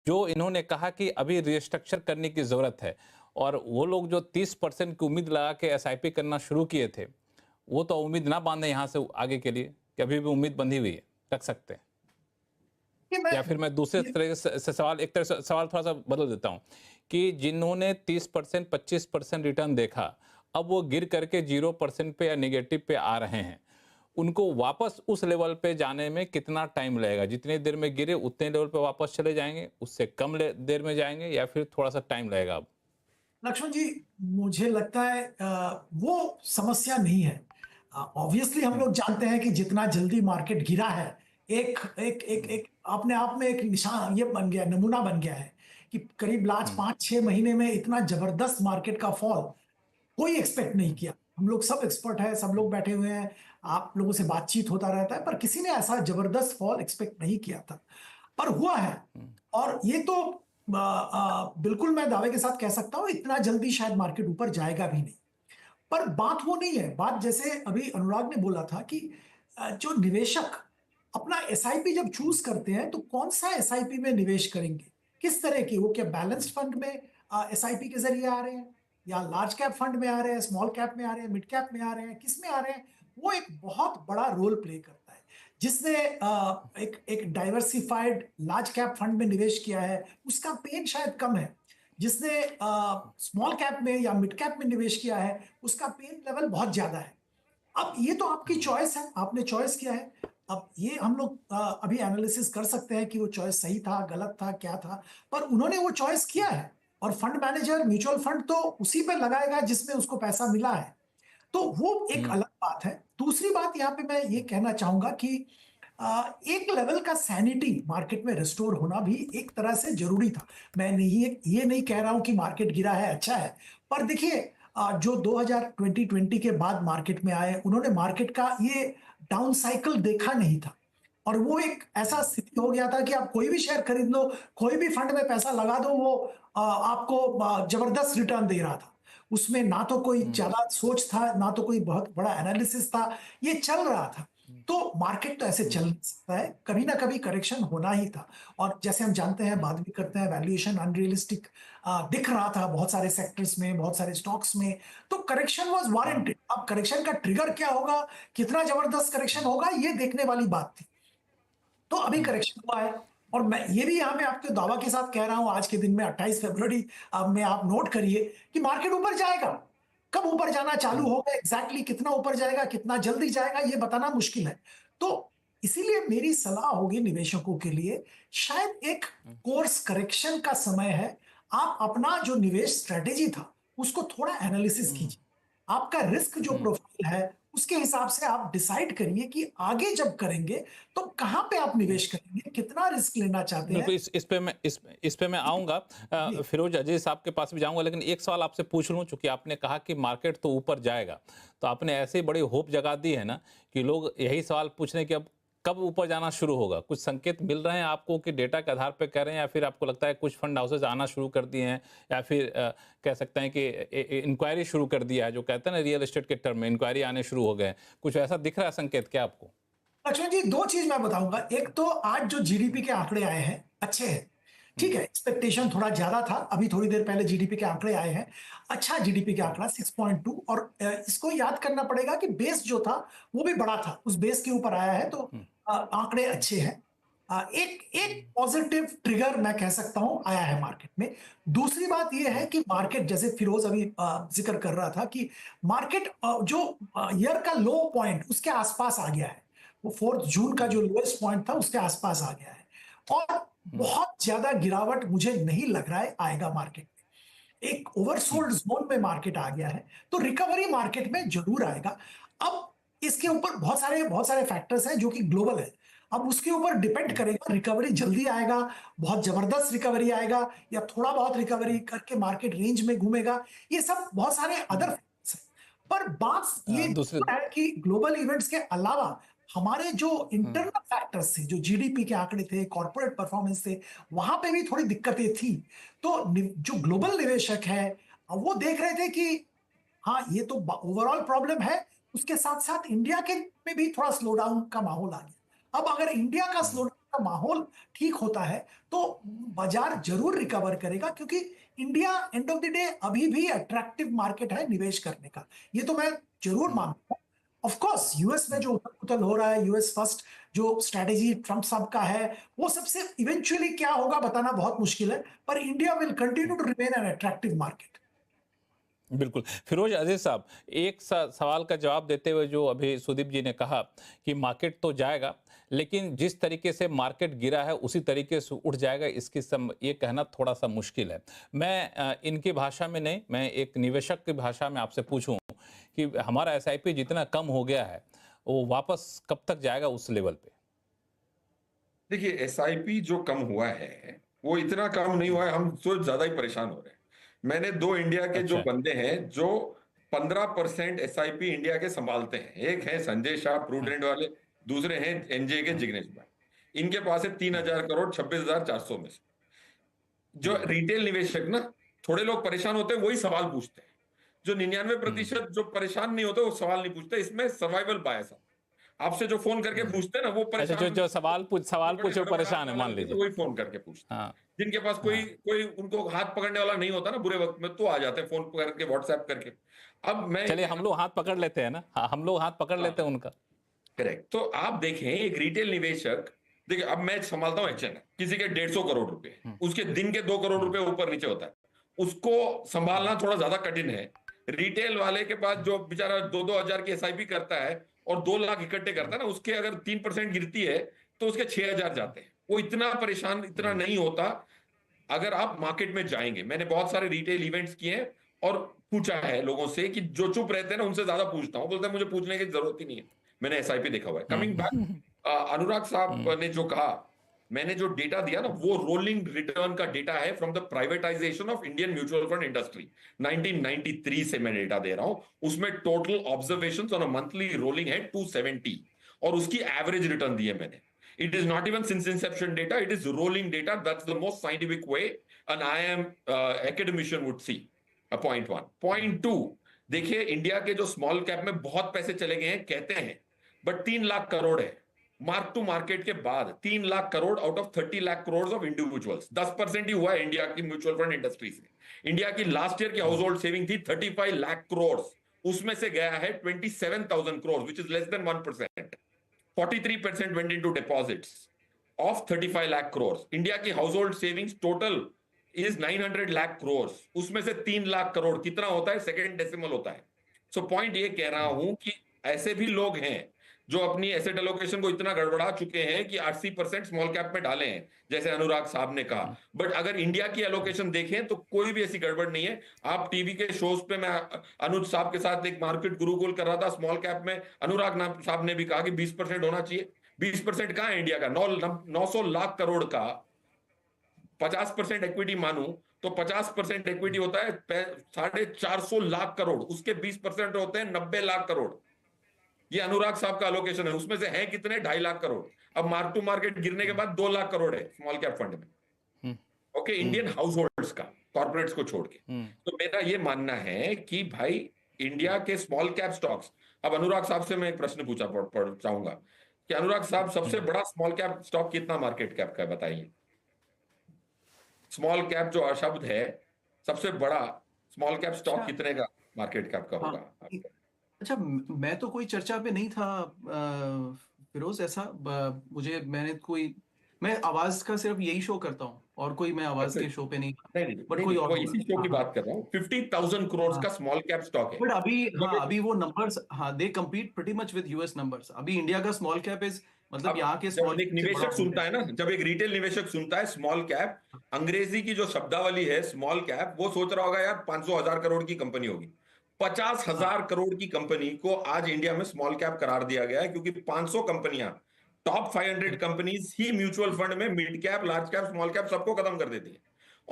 जो इन्होंने कहा कि अभी रिस्ट्रक्चर करने की ज़रूरत है और वो लोग जो 30% की उम्मीद लगा के एसआईपी करना शुरू किए थे, वो तो उम्मीद ना बाँधें यहाँ से आगे के लिए कि अभी भी उम्मीद बंधी हुई है, रख सकते हैं। कि मैं या फिर मैं दूसरे ये तरह से सवाल एक तरह से सवाल थोड़ा-सा बदल देता हूँ कि जिन्होंने 30% 25% रिटर्न देखा, अब वो गिर करके 0% पे या नेगेटिव पे आ रहे हैं। उनको वापस उस लेवल पे जाने में कितना टाइम लगेगा? जितनी देर में गिरे उतने लेवल पे वापस चले जाएँगे? उससे कम ले देर में जाएँगे या फिर थोड़ा-सा टाइम लगेगा अब? लक्ष्मण जी, मुझे लगता है वो समस्या नहीं है। ऑब्वियसली हम हुँ, लोग जानते हैं कि जितना जल्दी मार्केट गिरा है, एक एक एक हुँ, एक अपने आप में एक निशान ये बन गया, नमूना बन गया है कि करीब लास्ट हुँ, 5-6 महीने में इतना ज़बरदस्त मार्केट का फॉल कोई एक्सपेक्ट नहीं हुँ, किया। हम लोग सब एक्सपर्ट हैं, सब हुँ, लोग बैठे हुए हैं, आप लोगों से बातचीत होता रहता है, पर किसी ने ऐसा ज़बरदस्त फॉल एक्सपेक्ट नहीं किया था। पर हुआ है हुँ, और ये तो बिल्कुल मैं दावे के साथ कह सकता हूँ इतना जल्दी शायद मार्केट ऊपर जाएगा भी नहीं। पर बात वो नहीं है, बात जैसे अभी अनुराग ने बोला था कि जो निवेशक अपना एसआईपी जब चूज़ करते हैं, तो कौन-सा एसआईपी में निवेश करेंगे? किस तरह की? वो क्या बैलेंस्ड हुँ, फंड में एसआईपी के ज़रिए आ रहे हैं? या लार्ज कैप फंड में आ रहे हैं, स्मॉल कैप में आ रहे हैं, मिड कैप में आ रहे हैं, किस में आ रहे हैं? वो एक बहुत बड़ा रोल प्ले करता है। जिसने एक एक डाइवर्सिफाइड लार्ज कैप फंड में निवेश किया है, उसका पेन शायद कम है। जिसने स्मॉल कैप में या मिड कैप में निवेश किया है, उसका पेन लेवल बहुत ज़्यादा है। अब ये तो आपकी हुँ, चॉइस है, आपने चॉइस किया है। अब ये हम लोग अभी एनालिसिस कर सकते हैं कि वो चॉइस सही था, गलत था, क्या था, पर उन्होंने वो चॉइस किया है और फंड मैनेजर म्यूचुअल फंड तो उसी पे लगाएगा जिसमें उसको पैसा मिला है। तो वो एक हुँ, अलग बात है। दूसरी बात यहाँ पे मैं ये कहना चाहूँगा कि एक लेवल का सैनिटी मार्केट में रिस्टोर होना भी एक तरह से ज़रूरी था। मैं नहीं ये नहीं कह रहा हूँ कि मार्केट गिरा है, अच्छा है। पर देखिए जो 2020 के बाद मार्केट में आए, उन्होंने मार्केट का ये डाउन साइकिल देखा नहीं था। और वो एक ऐसा स्थिति हो गया था कि आप कोई भी शेयर खरीद लो, कोई भी फंड में पैसा लगा दो, वो आपको ज़बरदस्त रिटर्न दे रहा था। उसमें ना तो कोई हुँ, ज़्यादा सोच था, ना तो कोई बहुत बड़ा एनालिसिस था, ये चल रहा था। हुँ, तो मार्केट तो ऐसे हुँ, चल नहीं सकता है, कभी ना कभी करेक्शन होना ही था। और जैसे हम जानते हैं, हुँ, बात भी करते हैं, वैल्यूएशन अनरियलिस्टिक दिख रहा था बहुत सारे सेक्टर्स में, बहुत सारे स्टॉक्स में, तो करेक्शन वाज़ हुँ, वारंटेड। अब करेक्शन का ट्रिगर क्या होगा, कितना जबरदस्त करेक्शन हुँ, होगा, ये देखने वाली बात थी। तो अभी हुँ, करेक्शन हुआ है और मैं ये भी यहाँ पे आपके दावा के साथ कह रहा हूँ आज के दिन में 28 फरवरी में आप नोट करिए कि मार्केट ऊपर जाएगा। कब ऊपर जाना चालू हुँ, होगा, एग्ज़ैक्टली कितना ऊपर जाएगा, कितना जल्दी जाएगा, ये बताना मुश्किल है। तो इसीलिए मेरी सलाह होगी निवेशकों के लिए, शायद एक हुँ, कोर्स करेक्शन का समय है। आप अपना जो निवेश स्ट्रैटेजी था, उसको थोड़ा एनालिसिस हुँ, कीजिए। आपका रिस्क जो हुँ। प्रोफाइल है, उसके हिसाब से आप डिसाइड करिए कि आगे जब करेंगे, तो कहाँ पे आप हुँ। निवेश करेंगे, कितना रिस्क लेना चाहते हैं? बिल्कुल, इस पे मैं जी, आऊँगा। जी। फिरोज़ अज़ीज़ साहब के पास भी जाऊँगा, लेकिन एक सवाल आपसे पूछ लूँ, चूँकि आपने कहा कि मार्केट तो ऊपर जाएगा। तो आपने ऐसे ही बड़ी होप जगा दी है ना, कि लोग यही सवाल पूछ रहे हैं कि अब कब ऊपर जाना शुरू होगा? कुछ संकेत मिल रहे हैं आपको कि डेटा के आधार पे कह रहे हैं, या फिर आपको लगता है कुछ फंड हाउसेज़ आना शुरू कर दिए हैं, या फिर कह सकते हैं कि इंक्वायरी शुरू कर दिया है, जो कहते हैं ना रियल एस्टेट के टर्म में इंक्वायरी आने शुरू हो गए हैं। कुछ ऐसा दिख रहा है संकेत क्या आपको? लक्ष्मण जी, 2 चीज़ मैं बताऊँगा। एक तो आज जो जीडीपी के आंकड़े आए हैं, अच्छे हैं। ठीक हुँ, है, एक्सपेक्टेशन हुँ, थोड़ा ज़्यादा था। अभी थोड़ी देर पहले जीडीपी के आंकड़े आए हैं। अच्छा जीडीपी का हुँ, आंकड़ा 6.2 और इसको याद करना पड़ेगा कि बेस जो था, वो भी बड़ा था। उस बेस के ऊपर आया है तो हुँ, आंकड़े हुँ, अच्छे हैं। एक एक हुँ, पॉजिटिव ट्रिगर मैं कह सकता हूँ आया है मार्केट में। दूसरी बात ये है हुँ, कि मार्केट जैसे फिरोज़ अभी ज़िक्र कर रहा था कि मार्केट जो ईयर का लो पॉइंट उसके आस-पास आ गया है। वो 4 जून का हुँ, जो लोएस्ट पॉइंट था उसके आस-पास आ गया है और हुँ, बहुत ज़्यादा गिरावट मुझे नहीं लग रहा है आएगा मार्केट में। एक हुँ, ओवरसोल्ड ज़ोन में मार्केट आ गया है, तो रिकवरी मार्केट में ज़रूर आएगा। अब इसके ऊपर बहुत सारे फैक्टर्स हैं जो कि ग्लोबल है। अब उसके ऊपर डिपेंड हुँ, करेगा रिकवरी जल्दी आएगा, बहुत ज़बरदस्त रिकवरी आएगा या थोड़ा बहुत रिकवरी करके मार्केट रेंज में घूमेगा। ये सब बहुत सारे अदर हुँ। फैक्टर्स हैं। पर बात ये दूसरे ज़रूर है कि ग्लोबल इवेंट्स के अलावा हमारे जो हुँ, इंटरनल फैक्टर्स थे, जो जीडीपी के आंकड़े थे, कॉर्पोरेट परफॉर्मेंस थे, वहाँ पे भी थोड़ी दिक्कतें थी। तो जो हुँ, ग्लोबल निवेशक है, वो देख रहे थे कि हाँ, ये तो ओवरऑल प्रॉब्लम है, उसके साथ-साथ इंडिया के में भी थोड़ा स्लो डाउन का माहौल आ गया। अब अगर इंडिया का हुँ, स्लो का माहौल ठीक होता है तो बाजार जरूर रिकवर करेगा, क्योंकि India end of the day अभी भी अट्रैक्टिव मार्केट है निवेश करने का। ये तो मैं जरूर मानता हूँ। ऑफ कोर्स यूएस में जो उथल पुथल हो रहा है, यूएस फर्स्ट जो स्ट्रेटेजी ट्रम्प साहब का है, वो सबसे इवेंचुअली क्या होगा बताना बहुत मुश्किल है, पर India will continue to remain an attractive market. बिल्कुल। फिरोज अजीज साहब, एक सवाल का जवाब देते हुए जो अभी सुदीप जी ने कहा कि मार्केट तो जाएगा, लेकिन जिस तरीके से मार्केट गिरा है उसी तरीके से उठ जाएगा, ये कहना थोड़ा सा मुश्किल है। मैं इनकी भाषा में नहीं, मैं एक निवेशक की भाषा में आपसे पूछूं कि हमारा एसआईपी जितना कम हो गया है वो वापस कब तक जाएगा उस लेवल पे? देखिए, एसआईपी जो कम हुआ है वो इतना कम नहीं हुआ है, हम तो ज्यादा ही परेशान हो रहे हैं। मैंने दो इंडिया के जो अच्छा। बंदे हैं जो 15% एसआईपी इंडिया के संभालते हैं, एक है संजय शाह प्रूडेंट वाले, दूसरे हैं एनजे के जिग्नेश भाई। इनके पास है 3,000 करोड़ 26,400 में से। जो रिटेल निवेशक ना, थोड़े लोग परेशान होते हैं वही सवाल पूछते हैं। जो 99% जो परेशान नहीं होते वो सवाल नहीं पूछते। इसमें सर्वाइवल बायस है। आपसे जो फोन करके पूछते हैं ना वो अच्छा, परेशान, जो सवाल पूछे वो परेशान है, मान लीजिए। वही फोन करके पूछते हैं। हाँ। जिनके पास कोई कोई उनको हाथ पकड़ने वाला नहीं होता ना बुरे वक्त में, तो आ जाते हैं फोन करके व्हाट्सएप करके। अब मैं चलिए हम लोग हाथ पकड़ लेते हैं ना, हाँ, हम लोग हाथ पकड़ लेते हैं उनका। करेक्ट। तो आप देखें एक रिटेल निवेशक, देखिए अब मैं संभालता हूँ एचएन, किसी के 150 करोड़ रुपए, उसके दिन के 2 करोड़ रुपए ऊपर नीचे होता है, उसको संभालना थोड़ा ज्यादा कठिन है। रिटेल वाले के पास जो बेचारा 2-2 हजार की एसआईपी करता है और 2 लाख इकट्ठे करता है ना, उसके अगर 3% गिरती है तो उसके 6,000 जाते हैं। वो इतना परेशान इतना नहीं होता। अगर आप मार्केट में जाएंगे, मैंने बहुत सारे रिटेल इवेंट्स किए हैं और पूछा है लोगों से, कि जो चुप रहते हैं ना उनसे ज्यादा पूछता हूं, बोलते हैं मुझे पूछने की जरूरत ही नहीं है, मैंने एसआईपी देखा हुआ है। कमिंग बैक, अनुराग साहब ने जो कहा, मैंने जो डेटा दिया ना वो रोलिंग रिटर्न का डेटा है from the privatisation of Indian mutual fund industry, 1993 से मैं डेटा दे रहा हूं। उसमें total observations on a monthly rolling है 270, और उसकी एवरेज रिटर्न दी है मैंने। It is not even since inception data, it is rolling data. That's the most scientific way an IIM academician would see. Point one. Point two, देखिए India के जो small cap में बहुत पैसे चले गए हैं कहते हैं, बट 3 लाख करोड़ है मार्क टू मार्केट के बाद। 3 lakh crore out of 30 lakh crore of individuals, 10% ही हुआ है इंडिया की म्यूचुअल फंड इंडस्ट्री से। इंडिया की लास्ट ईयर की हाउस होल्ड सेविंग थी 35 लाख करोड़, उसमें से गया है 27,000 crore, which is less than 1%। 43% went into deposits of 35 lakh crores. India की household savings total is 900 lakh crores. उसमें से 3 लाख करोड़ कितना होता है? सेकेंड डेसिमल होता है। सो पॉइंट ये कह रहा हूं कि ऐसे भी लोग हैं जो अपनी एसेट एलोकेशन को इतना गड़बड़ा चुके हैं कि 80% स्मॉल कैप में डाले हैं, जैसे अनुराग साहब ने कहा। बट अगर इंडिया की एलोकेशन देखें तो कोई भी ऐसी गड़बड़ नहीं है। आप टीवी के शोज पे, मैं अनुज साहब के साथ एक मार्केट गुरुकुल कर रहा था स्मॉल कैप में, अनुराग साहब ने भी कहा कि 20% होना चाहिए। 20% कहां है इंडिया का? 900 लाख करोड़ का 50% इक्विटी मानू तो 50% इक्विटी होता है 450 लाख करोड़, उसके 20% होते हैं 90 लाख करोड़। ये अनुराग साहब का एलोकेशन है, उसमें से है कितने? 2.5 लाख करोड़। अब मार्क टू मार्केट गिरने के बाद 2 लाख करोड़ है स्मॉल कैप फंड में। ओके, इंडियन हाउस होल्ड्स का, कॉर्पोरेट्स को छोड़ के। तो मेरा ये मानना है कि भाई इंडिया के स्मॉल कैप स्टॉक्स, अब अनुराग साहब से मैं एक प्रश्न पूछा चाहूंगा कि अनुराग साहब सबसे बड़ा स्मॉल कैप स्टॉक कितना मार्केट कैप का है बताइए? स्मॉल कैप जो शब्द है, सबसे बड़ा स्मॉल कैप स्टॉक कितने का मार्केट कैप का होगा? अच्छा, मैं तो कोई चर्चा पे नहीं था फिरोज, ऐसा मैं आवाज का सिर्फ यही शो करता हूँ और कोई मैं आवाज के शो पे नहीं था। नहीं, बट कोई और इसी शो की बात कर रहा हूँ। 50,000 करोड़ का स्मॉल कैप स्टॉक है। बट अभी वो numbers, they compete pretty much with US numbers. अभी इंडिया का स्मॉल कैप इज, मतलब यहाँ के जब एक निवेशक सुनता है ना, जब एक रिटेल निवेशक सुनता है स्मॉल कैप, अंग्रेजी की जो शब्दावली है स्मॉल कैप, वो सोच रहा होगा यार 500,000 करोड़ की कंपनी होगी। 50,000 करोड़ की कंपनी को आज इंडिया में स्मॉल कैप करार दिया गया है, क्योंकि 500 कंपनियां, टॉप 500 कंपनीज ही म्यूचुअल फंड में mid cap, large cap, small cap सबको खत्म कर देती है,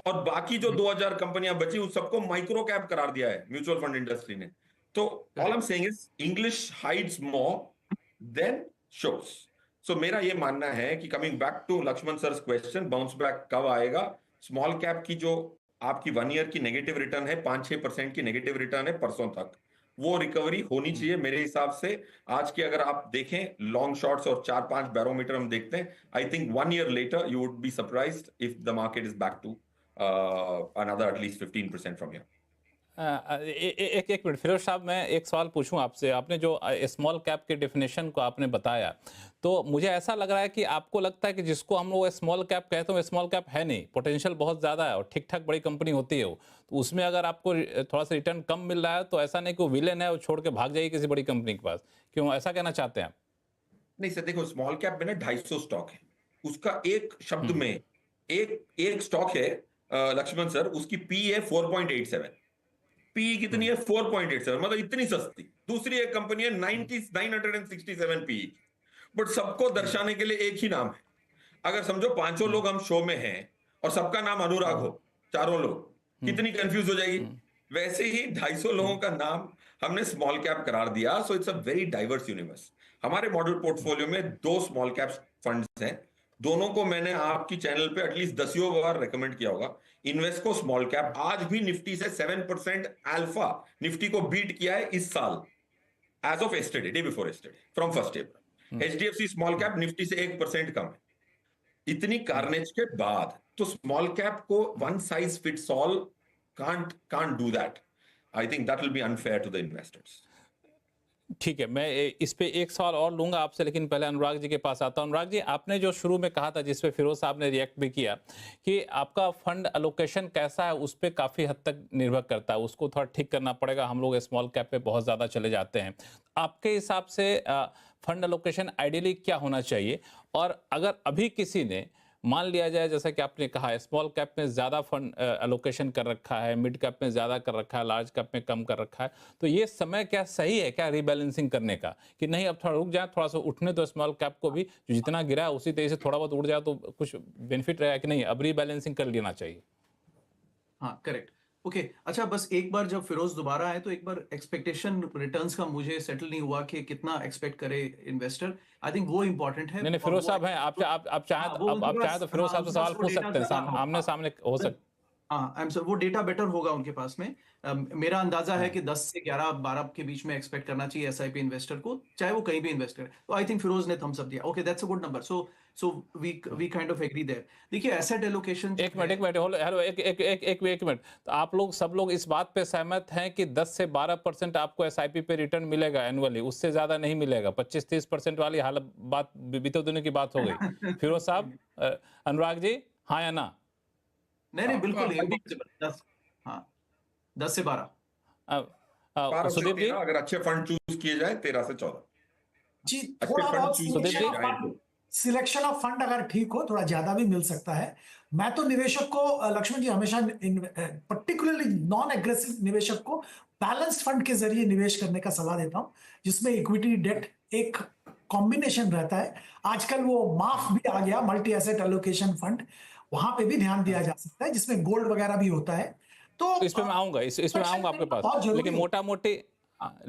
और बाकी जो 2,000 कंपनियां बची उस सबको माइक्रो कैप करार दिया है म्यूचुअल फंड इंडस्ट्री ने। तो all I am saying is English hides more than shows. So मेरा ये मानना है कि coming back to Laxman sir question, bounce back कब आएगा? स्मॉल कैप की जो आपकी 1 ईयर की नेगेटिव रिटर्न है, 5-6% की नेगेटिव रिटर्न है परसों तक, वो रिकवरी होनी चाहिए मेरे हिसाब से। आज के अगर आप देखें लॉन्ग शॉट्स और 4-5 बैरोमीटर हम देखते हैं, I think 1 year later you would be surprised if the market is back to another at least 15% from here. एक मिनट फिरोज साहब, मैं एक सवाल पूछूं आपसे। आपने जो स्मॉल कैप के डेफिनेशन को आपने बताया, तो मुझे ऐसा लग रहा है कि आपको लगता है कि जिसको हम लोग स्मॉल कैप कहते हैं स्मॉल कैप है नहीं, पोटेंशियल बहुत ज़्यादा है और ठीक ठाक बड़ी कंपनी होती है वो, तो उसमें अगर आपको थोड़ा सा रिटर्न कम मिल रहा है तो ऐसा नहीं कि वो विलेन है वो छोड़ के भाग जाएगी किसी बड़ी कंपनी के पास, क्यों ऐसा कहना चाहते हैं आप? नहीं सर, देखो स्मॉल कैप में ना 250 स्टॉक है, उसका एक शब्द में एक एक स्टॉक है लक्ष्मण सर, उसकी पी है 4.87, पी कितनी है 4.87, मतलब इतनी सस्ती। दूसरी एक कंपनी है 967 पी, बट सबको दर्शाने के लिए एक ही नाम है। अगर समझो 500 लोग हम शो में हैं और सबका नाम अनुराग हो, चारों लोग, कितनी कंफ्यूज हो जाएगी। वैसे ही 250 लोगों का नाम हमने स्मॉल कैप करार दिया। So it's a very diverse universe. हमारे मॉडल पोर्टफोलियो में 2 स्मॉल कैप फंड्स हैं, दोनों को मैंने आपकी चैनल पे एटलीस्ट 10 बार रेकमेंड किया होगा। इन्वेस्को स्मॉल कैप आज भी निफ्टी से 7% अल्फा निफ्टी को बीट किया है इस साल, as of yesterday, day before yesterday, from 1 April। HDFC small cap Nifty से 1% कम है। इतनी कार्नेज के बाद तो स्मॉल कैप को one size fits all can't do that. I think that will be unfair to the investors. ठीक है, मैं इस पे एक सवाल और लूंगा आपसे, लेकिन पहले अनुराग जी के पास आता हूं। अनुराग जी, आपने जो शुरू में कहा था, जिस पे फिरोज साहब ने रिएक्ट भी किया, कि आपका फंड एलोकेशन कैसा है उस पर काफ़ी हद तक निर्भर करता है, उसको थोड़ा ठीक करना पड़ेगा। हम लोग स्मॉल कैप पे बहुत ज़्यादा चले जाते हैं। आपके हिसाब से फंड एलोकेशन आइडियली क्या होना चाहिए? और अगर अभी किसी ने मान लिया जाए, जैसा कि आपने कहा स्मॉल कैप में ज़्यादा फंड एलोकेशन कर रखा है, मिड कैप में ज़्यादा कर रखा है, लार्ज कैप में कम कर रखा है, तो ये समय क्या सही है क्या रीबैलेंसिंग करने का, कि नहीं अब थोड़ा रुक जाए, थोड़ा सा उठने दो स्मॉल कैप को भी, जो जितना गिरा है उसी तरह से थोड़ा बहुत उड़ जाए तो कुछ बेनिफिट रहेगा, कि नहीं अब रीबैलेंसिंग कर लेना चाहिए? हाँ, करेक्ट। ओके, अच्छा, बस एक बार जब फिरोज दोबारा आए तो एक बार एक्सपेक्टेशन रिटर्न्स का मुझे सेटल नहीं हुआ कि कितना एक्सपेक्ट करे इन्वेस्टर। आई थिंक वो इंपॉर्टेंट है। नहीं फिरोज साहब हैं, आप चाहें हाँ, वो आप उनके चाहें तो पास, फिरोज हाँ, साहब से उनके सवाल पास वो पूछ डेटा सकते हैं, ज्यादा होगा। आमने सामने हो सकता। हाँ, आई एम सर, वो डेटा बेटर होगा उनके पास में। मेरा अंदाजा है कि 10 से 11-12 के बीच में एक्सपेक्ट करना चाहिए एसआईपी इन्वेस्टर को, चाहे वो कहीं भी इन्वेस्ट करे। तो आई थिंक फिरोज ने थम्स अप दिया। Okay, that's a good number. So we kind of agree there. देखिए, एसेट एलोकेशन एक मिनट हेलो, एक मिनट, तो आप लोग सब लोग इस बात पे सहमत हैं कि 10 से 12% आपको एसआईपी पे रिटर्न मिलेगा एनुअली, उससे ज्यादा नहीं मिलेगा? 25-30% वाली हालत बात बीते दिनों की बात हो गई। फिरोज साहब, अनुराग जी, हाँ या ना? नहीं, बिल्कुल I नहीं। think 10, हाँ, 10 से 12। सुदीप जी, अगर अच्छे फंड चूज किए जाए 13 से 14 जी, अच्छे थोड़ा फंड बहुत चूज सुदीप किए जी, जाए तो। सिलेक्शन ऑफ फंड अगर ठीक हो थोड़ा ज्यादा भी मिल सकता है। मैं तो निवेशक को लक्ष्मण जी हमेशा पर्टिकुलरली नॉन एग्रेसिव निवेशक को बैलेंस्ड फंड के जरिए निवेश करने का सलाह देता हूं, जिसमें इक्विटी डेट एक कॉम्बिनेशन रहता है। आजकल वो माफ भी आ गया, मल्टी एसेट एलोकेशन फंड, वहां पे भी ध्यान दिया जा सकता है, जिसमें गोल्ड वगैरह भी होता है। तो इस पे मैं आऊंगा, इस पे मैं आऊंगा आपके पास, बहुत जरूरी लेकिन है।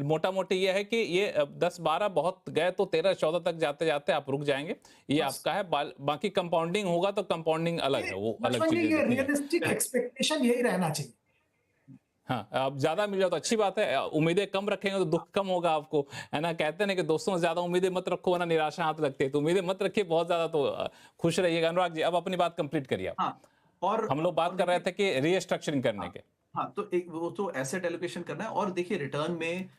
मोटा मोटी ये है कि ये 10-12 बहुत गए तो 13-14 तक जाते जाते आप रुक जाएंगे, ये बस आपका है। बाकी कंपाउंडिंग होगा तो कंपाउंडिंग अलग है, वो अलग लक्ष्मण जी, चीजें ये देखी जाए। रियलिस्टिक एक्सपेक्टेशन यही रहना चाहिए। हाँ, अब ज्यादा मिल जाए तो अच्छी बात है, उम्मीदें कम रखेंगे तो दुख कम होगा आपको, है ना? कहते हैं ना कि दोस्तों से ज्यादा उम्मीदें मत रखो, वरना निराशा हाथ लगती है, तो उम्मीदें मत रखिए बहुत ज्यादा, तो खुश रहिएगा। अनुराग जी, अब अपनी बात कंप्लीट करिए आप। हाँ, और हम लोग बात कर रहे थे कि रीस्ट्रक्चरिंग करने के। हाँ, तो एक वो तो एसेट एलोकेशन करना है। और देखिए, रिटर्न में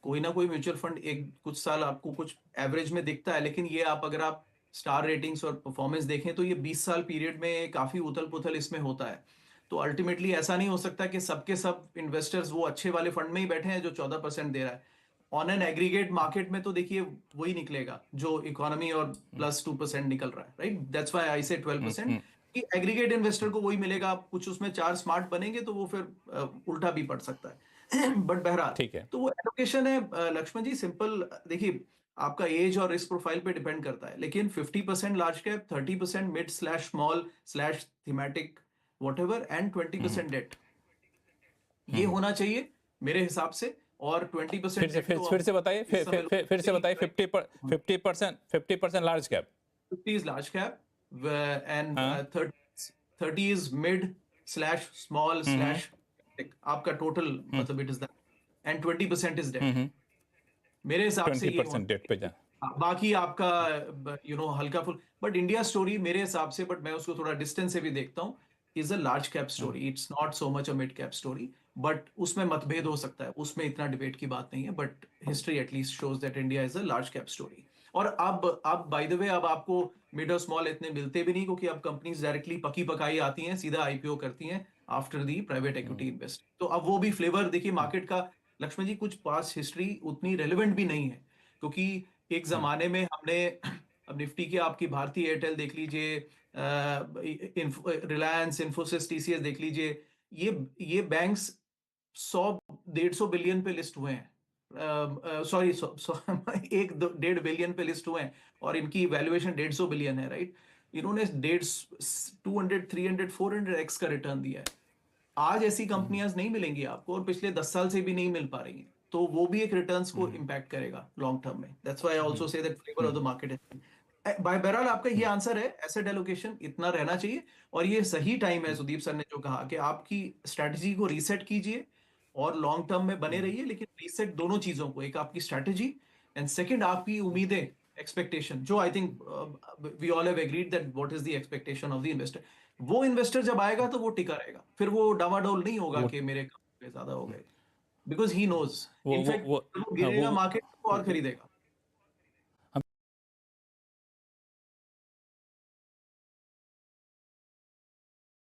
कोई ना कोई म्यूचुअल फंड एक कुछ साल आपको कुछ एवरेज में दिखता है, लेकिन ये अगर आप स्टार रेटिंग्स और परफॉर्मेंस देखें तो ये 20 साल पीरियड में काफी उथल पुथल इसमें होता है। तो अल्टीमेटली ऐसा नहीं हो सकता कि सबके सब इन्वेस्टर्स वो अच्छे वाले फंड में ही बैठे हैं जो 14% दे रहा है। ऑन एन एग्रीगेट मार्केट में तो देखिए वही निकलेगा जो इकोनॉमी और +2% निकल रहा है, राइट? दैट्स व्हाई आई से 12%, कि एग्रीगेट इन्वेस्टर को वही मिलेगा। कुछ उसमें 4 स्मार्ट बनेंगे तो वो फिर उल्टा भी पड़ सकता है। बट बहरहाल, ठीक है। तो वो एलोकेशन है लक्ष्मण जी, सिंपल। देखिए, आपका एज और रिस्क प्रोफाइल पे डिपेंड करता है, लेकिन 50% large cap, 30% mid slash small slash thematic whatever, and 20% debt, ये होना चाहिए मेरे हिसाब से। और 20% डेट तो फिर से बताइए, फिर से बताइए। 50% large cap, 50 is large cap, and 30 is mid slash small slash, आपका टोटल मतलब it is that. And 20% is debt. मेरे हिसाब से 20% डेट पे जा। बाकी आपका हल्का फुल, बट इंडिया स्टोरी मेरे हिसाब से, बट मैं उसको थोड़ा डिस्टेंस से भी देखता हूँ, is a large cap story, it's not so much a mid cap story. But उसमें मतभेद हो सकता है, उसमें इतना डिबेट की बात नहीं है, but history at least shows that India is a large cap story. और अब बाय द वे अब आपको मिड और स्मॉल इतने मिलते भी नहीं, क्योंकि अब कंपनीज डायरेक्टली पकी पकाई आती हैं, सीधा आईपीओ करती हैं after the private equity invest. तो अब वो भी फ्लेवर देखिए मार्केट का। लक्ष्मण जी, कुछ पास्ट हिस्ट्री उतनी रेलिवेंट भी नहीं है, क्योंकि एक जमाने में हमने अब निफ्टी की आपकी भारतीय एयरटेल देख लीजिए, रिलायंस, इन्फोसिस, टीसीएस देख लीजिए, ये बैंक्स 100-150 बिलियन पे लिस्ट हुए हैं, सॉरी 1-1.5 बिलियन पे लिस्ट हुए हैं, और इनकी वैल्यूएशन 150 बिलियन है, राइट। इन्होंने 200, 300, 400x का रिटर्न दिया है। आज ऐसी कंपनियां नहीं मिलेंगी आपको, और पिछले 10 साल से भी नहीं मिल पा रही हैं, तो वो भी एक रिटर्न्स को इम्पैक्ट करेगा लॉन्ग टर्म में। That's why I also say that flavour of the market is by. बहरहाल आपका ये आंसर है, एसेट एलोकेशन इतना रहना चाहिए, और ये सही टाइम है सुदीप सर ने जो कहा कि आपकी स्ट्रैटेजी को रीसेट कीजिए और लॉन्ग टर्म में बने रहिए, लेकिन रीसेट दोनों चीजों को, एक आपकी स्ट्रैटेजी एंड सेकंड आपकी उम्मीदें, एक्सपेक्टेशन, जो I think we all have agreed that what is the expectation of the investor. वो इन्वेस्टर जब आएगा तो वो टिका रहेगा, फिर वो डावाडोल नहीं होगा कि मेरे ज्यादा हो गए, बिकॉज ही नोज वो इनफैक्ट वो गिरेगा वो मार्केट और खरीदेगा।